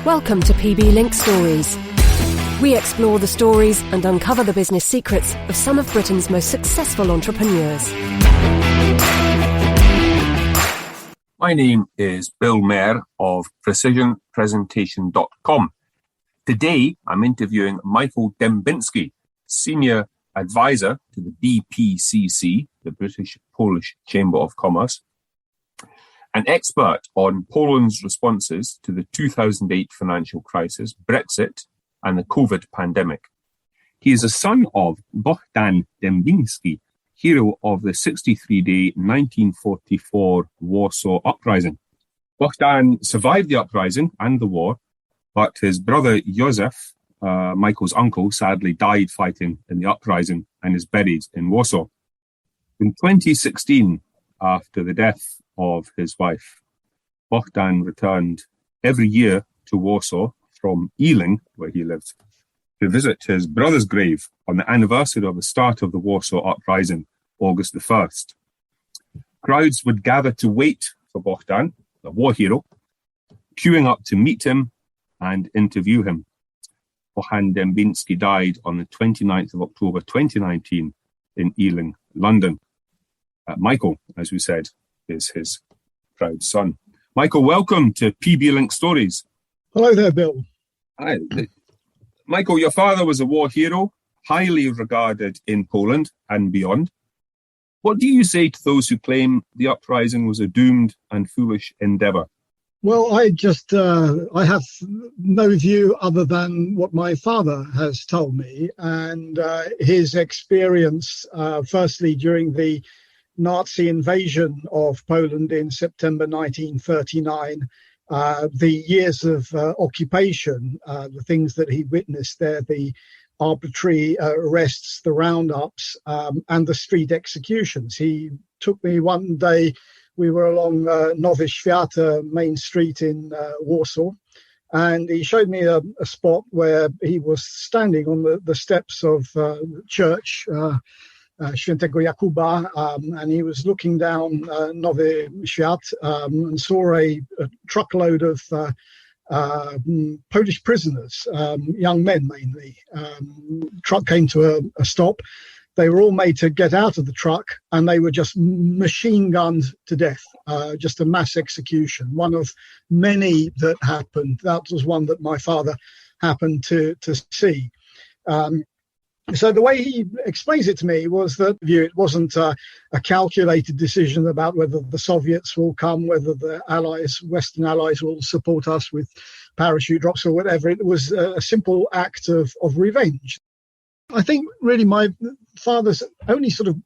Welcome to PBLINK Stories. We explore the stories and uncover the business secrets of some of Britain's most successful entrepreneurs. My name is Bill Mair of PrecisionPresentation.com. Today, I'm interviewing Michael Dembinski, Senior Advisor to the BPCC, the British-Polish Chamber of Commerce, an expert on Poland's responses to the 2008 financial crisis, Brexit, and the COVID pandemic. He is a son of Bohdan Dembiński, hero of the 63-day 1944 Warsaw Uprising. Bohdan survived the uprising and the war, but his brother Józef, Michael's uncle, sadly died fighting in the uprising and is buried in Warsaw. In 2016, after the death of his wife, Bohdan returned every year to Warsaw from Ealing, where he lived, to visit his brother's grave on the anniversary of the start of the Warsaw Uprising, August the 1st. Crowds would gather to wait for Bohdan, the war hero, queuing up to meet him and interview him. Bohdan Dembiński died on the 29th of October 2019 in Ealing, London. Michael, as we said, is his proud son. Michael, welcome to PBLINK Stories. Hello there, Bill. Hi. Michael, your father was a war hero, highly regarded in Poland and beyond. What do you say to those who claim the uprising was a doomed and foolish endeavour? Well, I have no view other than what my father has told me, and his experience, firstly, during the Nazi invasion of Poland in September 1939, the years of occupation, the things that he witnessed there, the arbitrary arrests, the roundups, and the street executions. He took me one day, we were along Nowy Świat, main street in Warsaw, and he showed me a spot where he was standing on the steps of the church, Świętego Jakuba, and he was looking down Nowy Świat and saw a truckload of Polish prisoners, young men mainly. Truck came to a stop. They were all made to get out of the truck, and they were just machine gunned to death, just a mass execution. One of many that happened. That was one that my father happened to see. So the way he explains it to me was that it wasn't a calculated decision about whether the Soviets will come, whether the allies, Western allies, will support us with parachute drops or whatever. It was a simple act of revenge. I think really my father's only sort of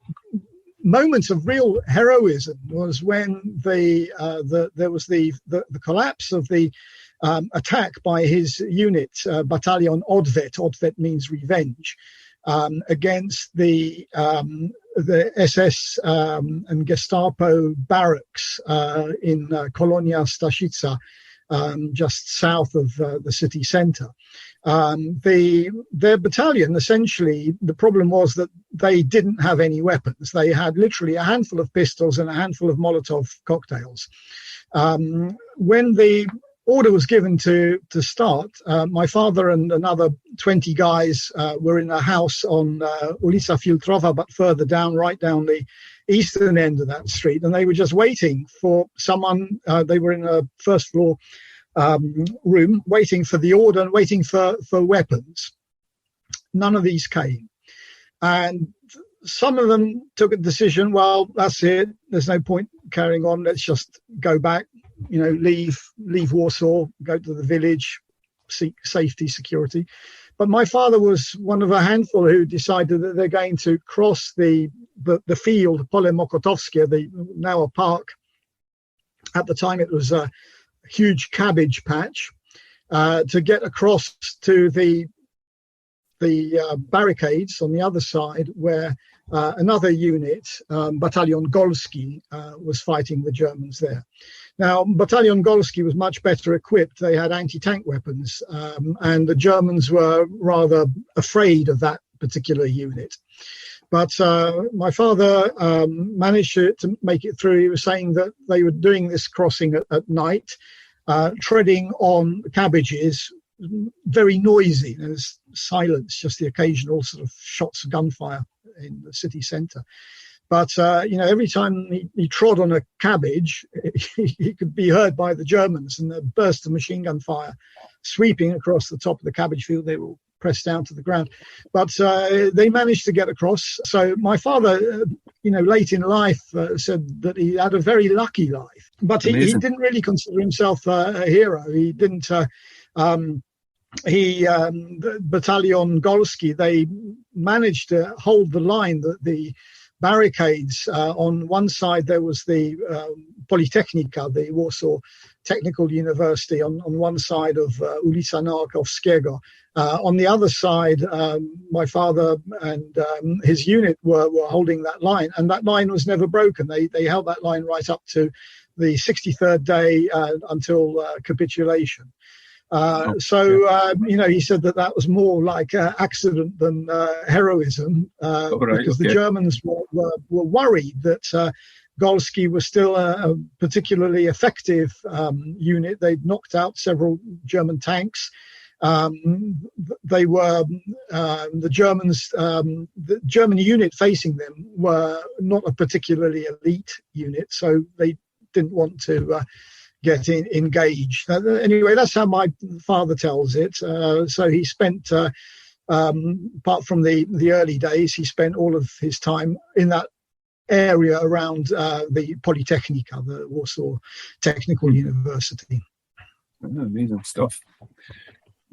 moments of real heroism was when there was the collapse of the attack by his unit, Battalion Odwet. Odwet means revenge. Against the SS and Gestapo barracks in Kolonia Staszica, just south of the city centre. Their battalion, essentially, the problem was that they didn't have any weapons. They had literally a handful of pistols and a handful of Molotov cocktails. When the order was given to start, my father and another 20 guys were in a house on Ulica Filtrowa, but further down, right down the eastern end of that street, and they were just waiting for someone. They were in a first floor room, waiting for the order and waiting for weapons. None of these came, and some of them took a decision, well, that's it, there's no point carrying on, let's just go back, leave Warsaw, go to the village, seek safety, security. But my father was one of a handful who decided that they're going to cross the field, Pole Mokotowskie, now a park. At the time, it was a huge cabbage patch, to get across to the barricades on the other side, where another unit, Battalion Golski, was fighting the Germans there. Now, Battalion Golski was much better equipped. They had anti-tank weapons, and the Germans were rather afraid of that particular unit. But my father managed to make it through. He was saying that they were doing this crossing at night, treading on cabbages, very noisy. There's silence, just the occasional sort of shots of gunfire in the city centre. But, every time he trod on a cabbage, he could be heard by the Germans, and the burst of machine gun fire sweeping across the top of the cabbage field. They were pressed down to the ground. But they managed to get across. So my father, late in life, said that he had a very lucky life. But he didn't really consider himself a hero. He didn't... the Battalion Golski, they managed to hold the line. The barricades, on one side there was the Politechnika, the Warsaw Technical University, on one side of ulica Nowakowskiego. On the other side, my father and his unit were holding that line, and that line was never broken. They held that line right up to the 63rd day until capitulation. He said that was more like accident than heroism, because the Germans were worried that Golski was still a particularly effective unit. They'd knocked out several German tanks. They were the Germans. The German unit facing them were not a particularly elite unit, so they didn't want to get engaged. Anyway, that's how my father tells it. So he spent, apart from the early days, he spent all of his time in that area around the Politechnika, the Warsaw Technical University. Amazing stuff.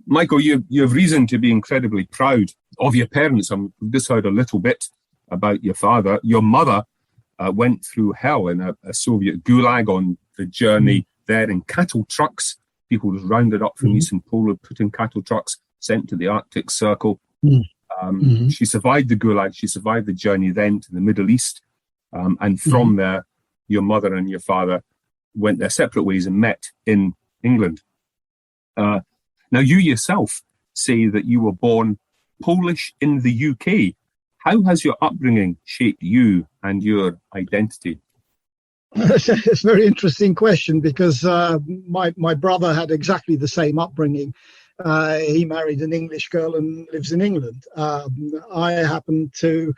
Michael, you have reason to be incredibly proud of your parents. I've just heard a little bit about your father. Your mother went through hell in a Soviet gulag on the journey there in cattle trucks. People was rounded up from Eastern Poland, put in cattle trucks, sent to the Arctic Circle. She survived the gulag. She survived the journey then to the Middle East. And from there, your mother and your father went their separate ways and met in England. Now, you yourself say that you were born Polish in the UK. How has your upbringing shaped you and your identity? It's a very interesting question, because my brother had exactly the same upbringing. He married an English girl and lives in England. I happened to,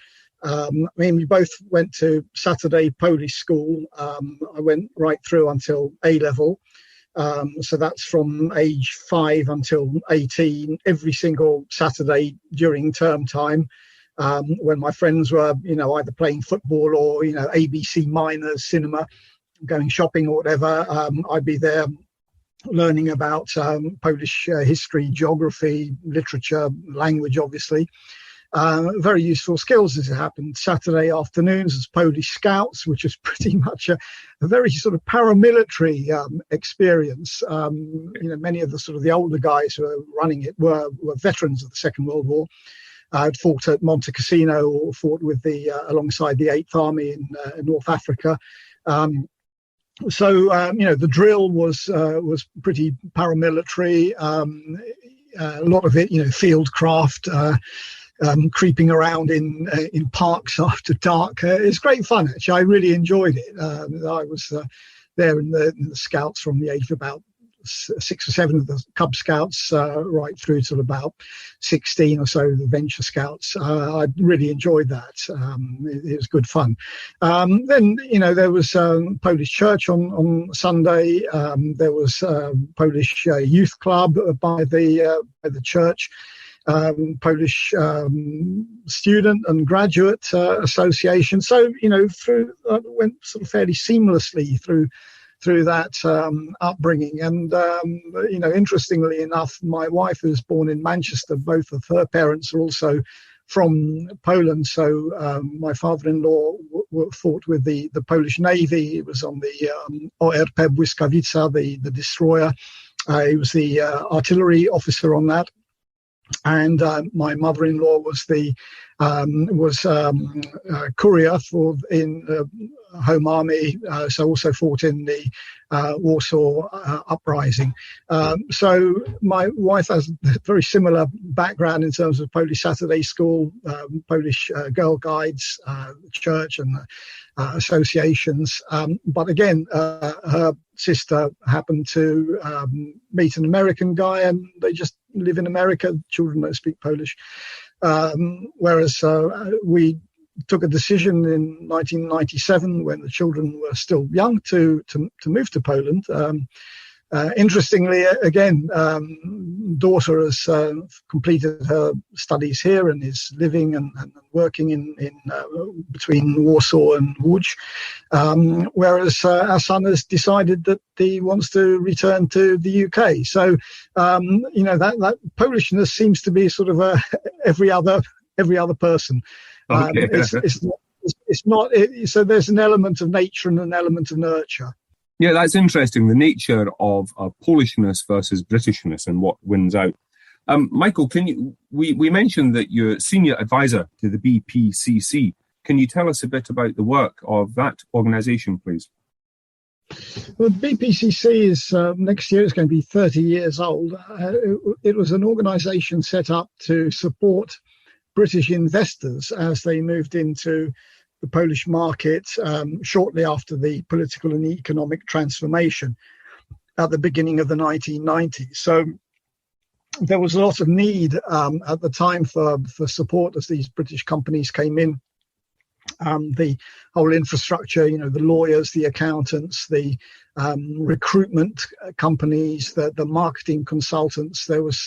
we both went to Saturday Polish school. I went right through until A-level. So that's from age 5 until 18, every single Saturday during term time. When my friends were, either playing football or, ABC Minors, cinema, going shopping or whatever, I'd be there learning about Polish history, geography, literature, language, obviously. Very useful skills as it happened. Saturday afternoons as Polish Scouts, which is pretty much a very sort of paramilitary experience. Many of the sort of the older guys who were running it were veterans of the Second World War. I'd fought at Monte Cassino or fought with alongside the 8th Army in North Africa. The drill was pretty paramilitary. A lot of it, field craft, creeping around in parks after dark. It's great fun, actually. I really enjoyed it. I was there in the Scouts from the age of about 6 or 7 of the Cub Scouts, right through to about 16 or so, the Venture Scouts. I really enjoyed that. It was good fun. Then, there was Polish church on Sunday. There was Polish youth club by the church. Polish student and graduate association. So, went sort of fairly seamlessly through that upbringing. And, interestingly enough, my wife, who was born in Manchester, both of her parents are also from Poland. So my father-in-law fought with the Polish Navy. He was on the ORP Błyskawica, the destroyer. He was the artillery officer on that. And my mother-in-law was the courier in Home Army, so also fought in the Warsaw Uprising. So my wife has a very similar background in terms of Polish Saturday School, Polish Girl Guides, church and associations. But again, her sister happened to meet an American guy, and they just live in America. Children don't speak Polish. Whereas we took a decision in 1997, when the children were still young, to move to Poland. Interestingly, again, daughter has completed her studies here and is living and working in between Warsaw and Łódź, whereas our son has decided that he wants to return to the UK. So, that Polishness seems to be sort of every other person. Okay. It's not. So there's an element of nature and an element of nurture. Yeah, that's interesting. The nature of Polishness versus Britishness and what wins out. Michael, we mentioned that you're senior advisor to the BPCC. Can you tell us a bit about the work of that organisation, please? Well, the BPCC is next year. It's going to be 30 years old. It was an organisation set up to support British investors as they moved into the Polish market shortly after the political and economic transformation at the beginning of the 1990s. So there was a lot of need at the time for support as these British companies came in. The whole infrastructure, the lawyers, the accountants, the recruitment companies, the marketing consultants. There was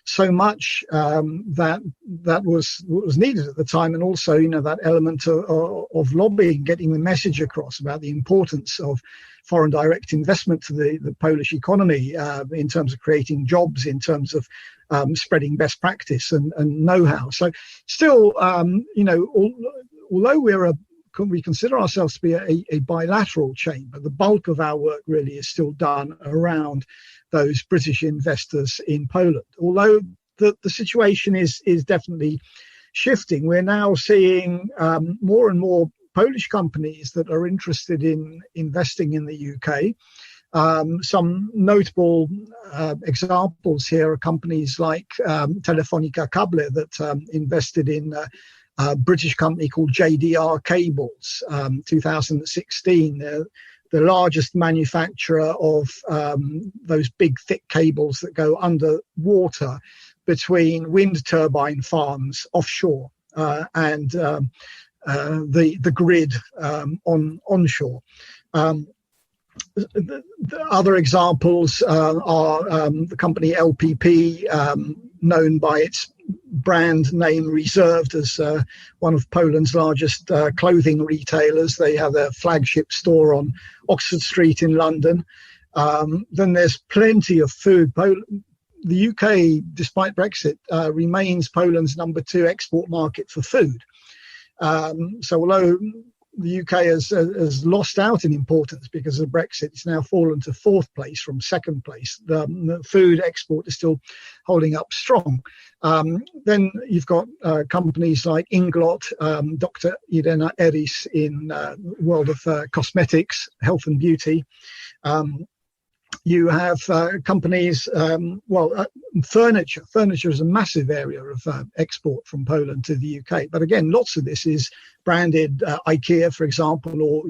so much that was needed at the time, and also that element of lobbying, getting the message across about the importance of foreign direct investment to the Polish economy in terms of creating jobs, in terms of spreading best practice and know-how. So still, although we consider ourselves to be a bilateral chamber, the bulk of our work really is still done around those British investors in Poland. Although the situation is definitely shifting, we're now seeing more and more Polish companies that are interested in investing in the UK. Some notable examples here are companies like Telefonica Cable that invested in a British company called JDR Cables, 2016. The largest manufacturer of those big thick cables that go underwater between wind turbine farms offshore and the grid onshore. The other examples are the company LPP, known by its brand name Reserved as one of Poland's largest clothing retailers. They have their flagship store on Oxford Street in London. Then there's plenty of food. The UK, despite Brexit, remains Poland's number 2 export market for food. So although the UK has lost out in importance because of Brexit, it's now fallen to 4th place from 2nd place. The food export is still holding up strong. Then you've got companies like Inglot, Dr. Irena Eris in the world of cosmetics, health and beauty. You have companies, furniture. Furniture is a massive area of export from Poland to the UK. But again, lots of this is branded IKEA, for example, or,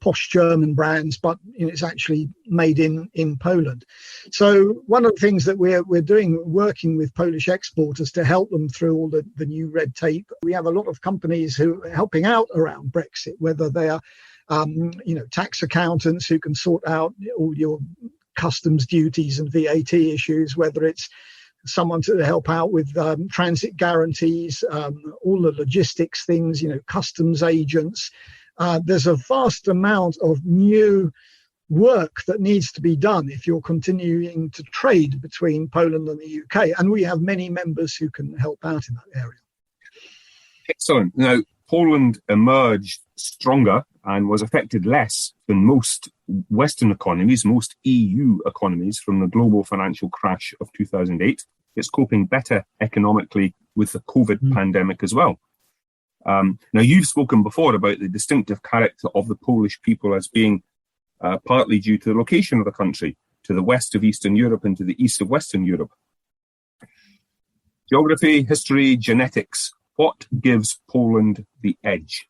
posh German brands, but it's actually made in Poland. So one of the things that we're doing, working with Polish exporters to help them through all the new red tape. We have a lot of companies who are helping out around Brexit, whether they are tax accountants who can sort out all your customs duties and VAT issues, whether it's someone to help out with transit guarantees, all the logistics things, customs agents. There's a vast amount of new work that needs to be done if you're continuing to trade between Poland and the UK. And we have many members who can help out in that area. Excellent. Now, Poland emerged stronger and was affected less than most Western economies, most EU economies, from the global financial crash of 2008. it's coping better economically with the COVID pandemic as well. Now, you've spoken before about the distinctive character of the Polish people as being partly due to the location of the country, to the west of Eastern Europe and to the east of Western Europe. Geography, history, genetics. What gives Poland the edge?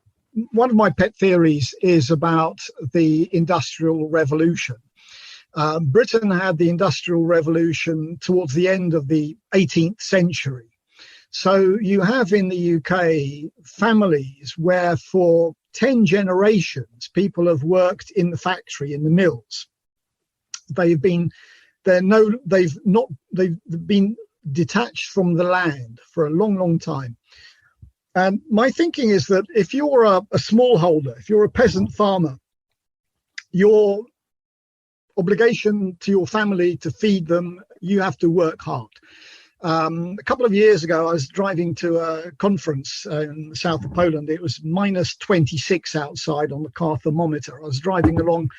One of my pet theories is about the Industrial Revolution. Britain had the Industrial Revolution towards the end of the 18th century. So you have in the UK families where for 10 generations people have worked in the factory, in the mills. They've been detached from the land for a long, long time. And my thinking is that if you're a smallholder, if you're a peasant farmer, your obligation to your family to feed them, you have to work hard. A couple of years ago, I was driving to a conference in the south of Poland. It was minus 26 outside on the car thermometer. I was driving along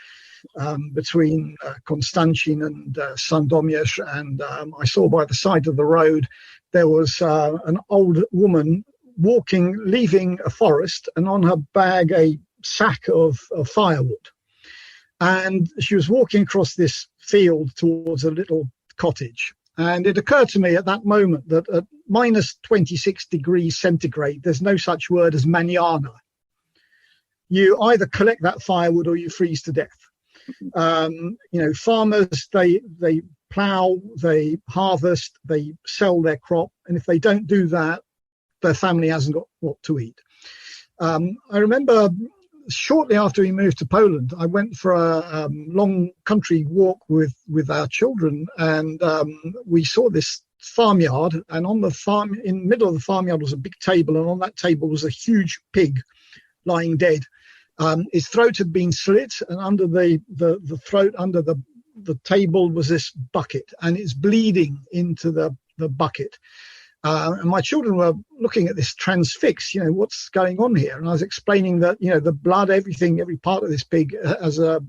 between Konstancin and Sandomierz, and I saw by the side of the road there was an old woman leaving a forest, and on her bag a sack of firewood. And she was walking across this field towards a little cottage. And it occurred to me at that moment that at minus 26 degrees centigrade, there's no such word as mañana. You either collect that firewood or you freeze to death. Farmers, they plough, they harvest, they sell their crop. And if they don't do that, their family hasn't got what to eat. I remember shortly after we moved to Poland, I went for a long country walk with our children, and we saw this farmyard, and on the farm, in the middle of the farmyard was a big table, and on that table was a huge pig lying dead. His throat had been slit, and under the throat, under the table was this bucket, and it's bleeding into the bucket. And my children were looking at this transfixed, what's going on here? And I was explaining that, the blood, everything, every part of this pig has a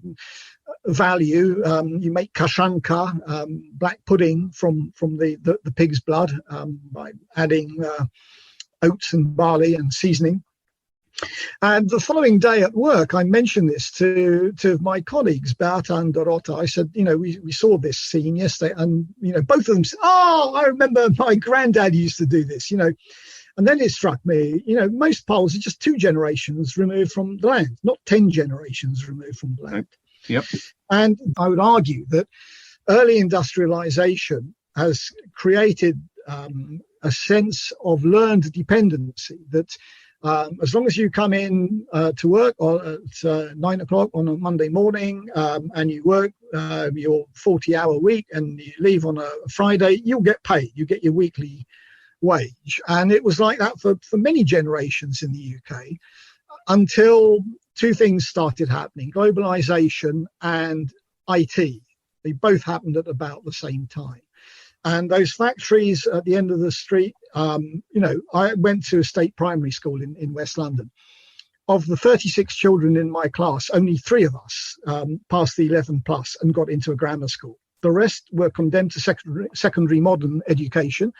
value. You make kaszanka, black pudding from the pig's blood by adding oats and barley and seasoning. And the following day at work, I mentioned this to my colleagues, Beata and Dorota. I said, we saw this scene yesterday, and, both of them said, oh, I remember my granddad used to do this, And then it struck me, most Poles are just 2 generations removed from the land, not 10 generations removed from the land. Yep. And I would argue that early industrialization has created a sense of learned dependency that as long as you come in to work at 9 o'clock on a Monday morning and you work your 40-hour week and you leave on a Friday, you'll get paid. You get your weekly wage. And it was like that for many generations in the UK until 2 things started happening, globalization and IT. They both happened at about the same time. And those factories at the end of the street, I went to a state primary school in West London. Of the 36 children in my class, only 3 of us passed the 11 plus and got into a grammar school. The rest were condemned to secondary modern education,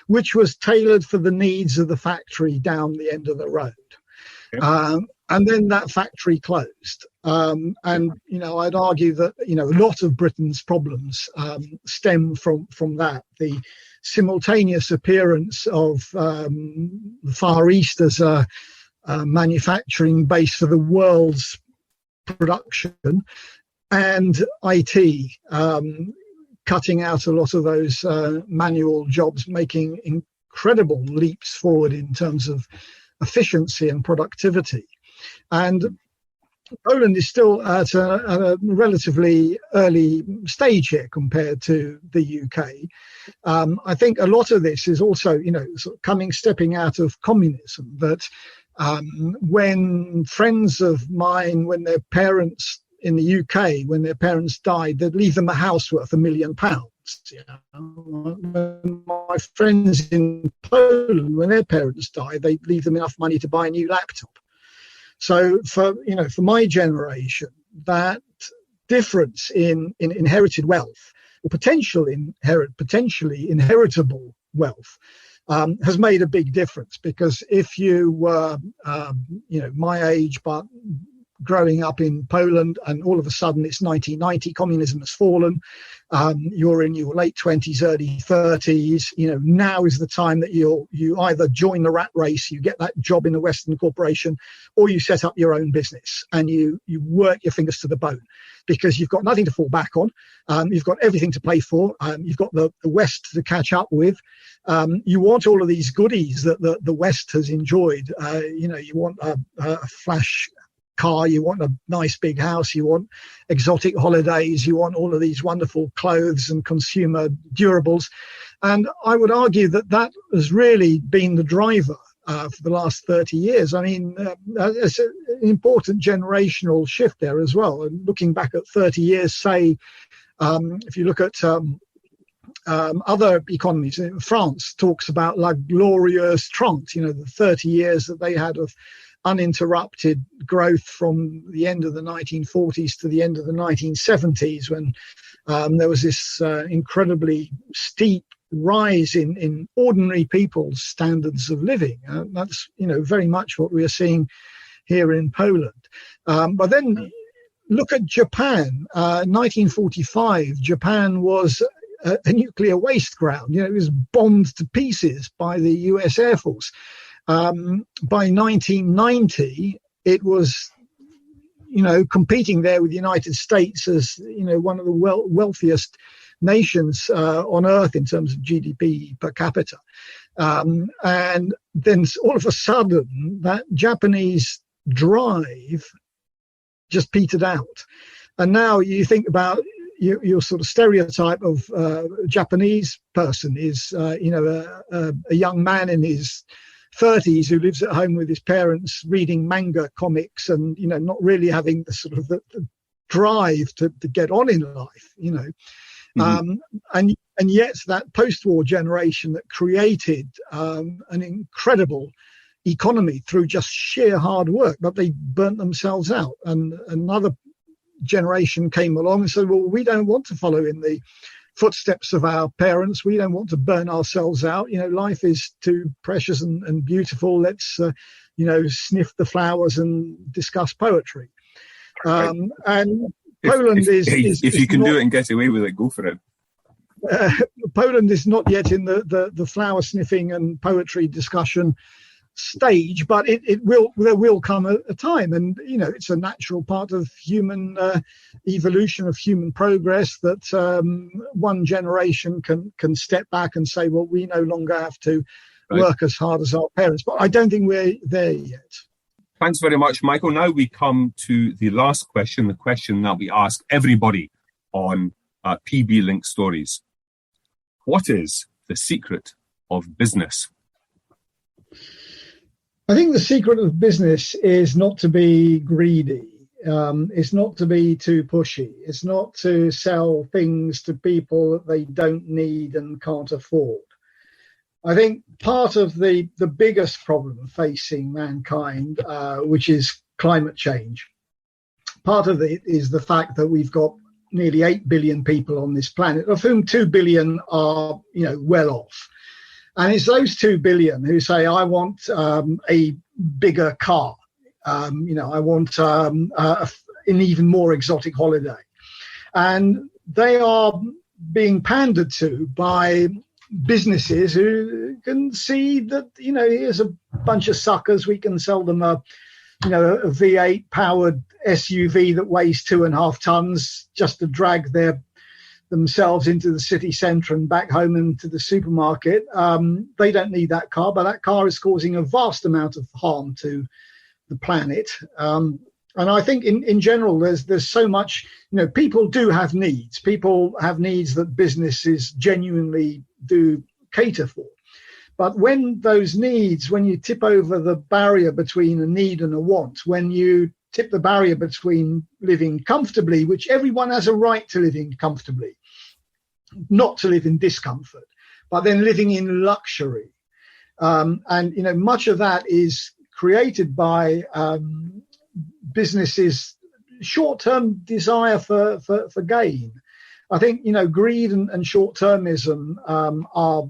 which was tailored for the needs of the factory down the end of the road. Okay. And then that factory closed. And, I'd argue that, a lot of Britain's problems stem from that. The simultaneous appearance of the Far East as a manufacturing base for the world's production, and IT cutting out a lot of those manual jobs, making incredible leaps forward in terms of efficiency and productivity. And Poland is still at a relatively early stage here compared to the UK. I think a lot of this is also, sort of stepping out of communism, that when friends of mine, when their parents in the UK, when their parents died, they'd leave them a house worth £1 million. When my friends in Poland, when their parents died, they'd leave them enough money to buy a new laptop. So for my generation, that difference in inherited wealth or potentially inheritable wealth, has made a big difference. Because if you were, my age, but growing up in Poland, and all of a sudden it's 1990, communism has fallen, you're in your late 20s, early 30s, now is the time that you either join the rat race, you get that job in a Western corporation, or you set up your own business and you work your fingers to the bone, because you've got nothing to fall back on. You've got everything to play for. You've got the West to catch up with. You want all of these goodies that the West has enjoyed. You want a flash car, you want a nice big house, you want exotic holidays, you want all of these wonderful clothes and consumer durables. And I would argue that has really been the driver for the last 30 years. I mean, it's an important generational shift there as well. And looking back at 30 years, say, if you look at other economies, France talks about La Glorieuse Trente, the 30 years that they had of uninterrupted growth from the end of the 1940s to the end of the 1970s, when there was this incredibly steep rise in ordinary people's standards of living. That's very much what we are seeing here in Poland. But then look at Japan. 1945, Japan was a nuclear waste ground. It was bombed to pieces by the US Air Force. By 1990, it was, competing there with the United States as, one of the wealthiest nations on earth in terms of GDP per capita. And then all of a sudden, that Japanese drive just petered out. And now you think about your sort of stereotype of Japanese person is, a young man in his 30s who lives at home with his parents reading manga comics and not really having the sort of the drive to get on in life, and yet that post-war generation that created an incredible economy through just sheer hard work, but they burnt themselves out. And another generation came along and said, well, we don't want to follow in the footsteps of our parents. We don't want to burn ourselves out. Life is too precious and beautiful. Let's, sniff the flowers and discuss poetry. And Poland if you can do it and get away with it, go for it. Poland is not yet in the flower sniffing and poetry discussion stage, but there will come a time, and it's a natural part of human evolution, of human progress, that one generation can step back and say, well, we no longer have to work as hard as our parents. But I don't think we're there yet. Thanks very much, Michael. Now we come to the last question, the question that we ask everybody on PBLINK Stories. What is the secret of business? I think the secret of business is not to be greedy. It's not to be too pushy. It's not to sell things to people that they don't need and can't afford. I think part of the biggest problem facing mankind, which is climate change, part of it is the fact that we've got nearly 8 billion people on this planet, of whom 2 billion are, well off. And it's those 2 billion who say, I want a bigger car. I want an even more exotic holiday. And they are being pandered to by businesses who can see that, here's a bunch of suckers. We can sell them a V8 powered SUV that weighs 2.5 tons just to drag themselves into the city centre and back home into the supermarket. They don't need that car, but that car is causing a vast amount of harm to the planet. And I think in general, there's so much, people do have needs. People have needs that businesses genuinely do cater for. But when those needs, when you tip over the barrier between a need and a want, when you tip the barrier between living comfortably, which everyone has a right to live in comfortably, not to live in discomfort, but then living in luxury. And, much of that is created by businesses' short-term desire for gain. I think, greed and short-termism are,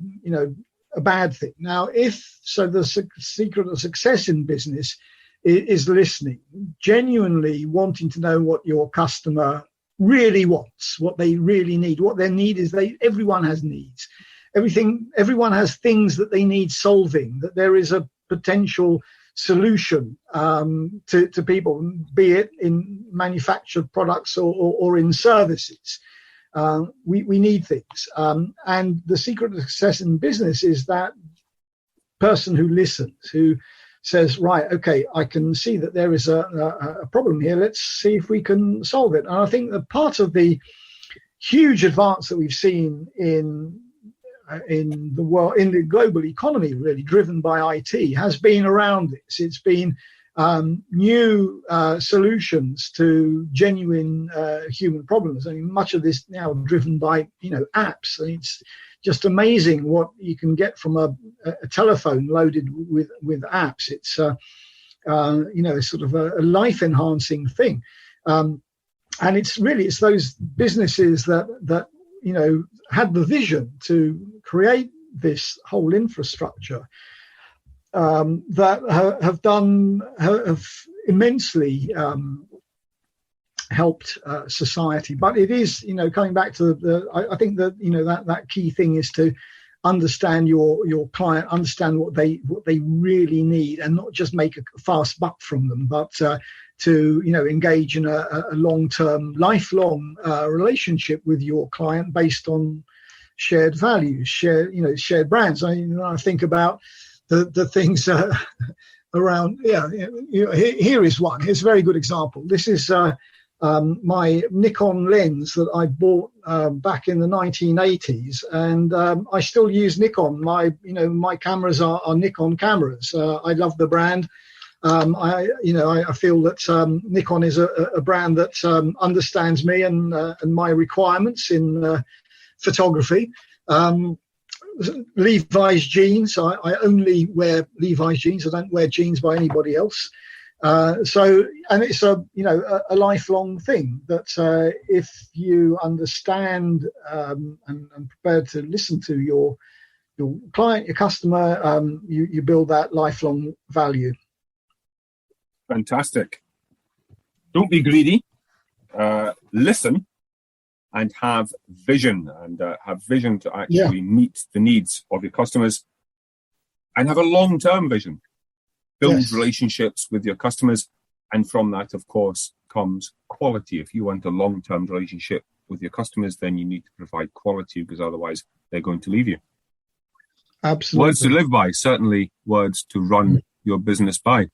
a bad thing. Now, the secret of success in business is listening, genuinely wanting to know what your customer really wants, what they really need, what their need is. Everyone has needs. Everyone has things that they need solving, that there is a potential solution to people, be it in manufactured products or in services. We need things. And the secret of success in business is that person who listens, who says, right, okay, I can see that there is a problem here. Let's see if we can solve it. And I think that part of the huge advance that we've seen in the world, in the global economy, really driven by IT, has been around this. It's been new solutions to genuine human problems. I mean, much of this now driven by apps. I mean, it's just amazing what you can get from a telephone loaded with apps. It's sort of a life enhancing thing, and it's those businesses that had the vision to create this whole infrastructure that have immensely helped society. But it is, coming back to I think that that key thing is to understand your client, understand what they really need, and not just make a fast buck from them, but to engage in a long-term, lifelong relationship with your client based on shared values, shared brands. I think about the things around. Here is one. Here's a very good example. This is my Nikon lens that I bought back in the 1980s, and I still use Nikon. My cameras are Nikon cameras. I love the brand. I feel that Nikon is a brand that understands me and my requirements in photography. Levi's jeans. I only wear Levi's jeans. I don't wear jeans by anybody else. And it's a lifelong thing that if you understand and prepared to listen to your client, your customer, you build that lifelong value. Fantastic. Don't be greedy. Listen and have vision, to actually meet the needs of your customers, and have a long-term vision. Build relationships with your customers, and from that, of course, comes quality. If you want a long-term relationship with your customers, then you need to provide quality, because otherwise they're going to leave you. Absolutely. Words to live by, certainly words to run your business by.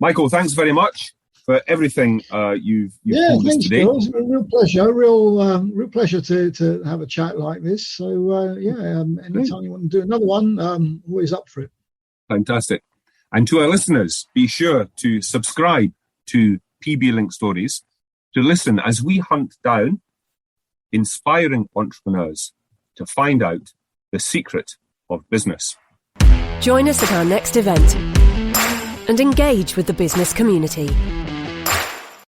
Michael, thanks very much for everything you've told us today. Bill. It's a real pleasure. Real pleasure to have a chat like this. So anytime you want to do another one, always up for it. Fantastic. And to our listeners, be sure to subscribe to PBLINK Stories to listen as we hunt down inspiring entrepreneurs to find out the secret of business. Join us at our next event and engage with the business community.